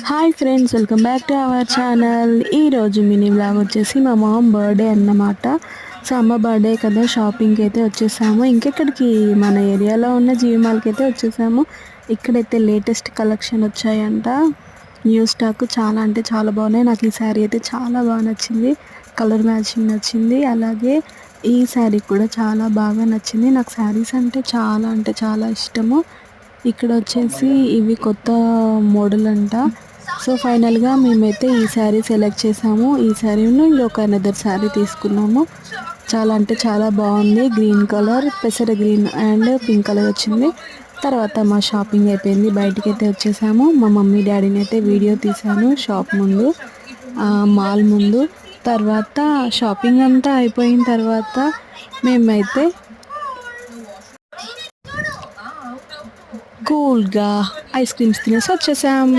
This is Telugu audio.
Hi friends, welcome back to our channel. ఈరోజు మినీ వ్లాగ్ వచ్చేసి మా మామ్ బర్త్డే అన్నమాట. సో అమ్మ బర్త్డే కదా, షాపింగ్కి అయితే వచ్చేసాము. ఇంకెక్కడికి, మన ఏరియాలో ఉన్న జీవిమాల్కి అయితే వచ్చేసాము. ఇక్కడైతే లేటెస్ట్ కలెక్షన్ వచ్చాయంట, న్యూ స్టాక్ చాలా అంటే చాలా బాగున్నాయి. నాకు ఈ శారీ అయితే చాలా బాగా నచ్చింది, కలర్ మ్యాచింగ్ నచ్చింది. అలాగే ఈ శారీ కూడా చాలా బాగా నచ్చింది. నాకు శారీస్ అంటే చాలా ఇష్టము. ఇక్కడ వచ్చేసి ఇవి కొత్త మోడల్ అంట. సో ఫైనల్గా మేమైతే ఈ శారీ సెలెక్ట్ చేసాము. ఈ శారీను ఇంకొక అనదర్ శారీ తీసుకున్నాము. చాలా అంటే చాలా బాగుంది. గ్రీన్ కలర్, పెసర గ్రీన్ అండ్ పింక్ కలర్ వచ్చింది. తర్వాత మా షాపింగ్ అయిపోయింది, బయటికి అయితే వచ్చేసాము. మా మమ్మీ డాడీని అయితే వీడియో తీసాను షాప్ ముందు, మాల్ ముందు. తర్వాత షాపింగ్ అంతా అయిపోయిన తర్వాత మేమైతే కూల్గా ఐస్ క్రీమ్స్ తినేసి వచ్చేసాం.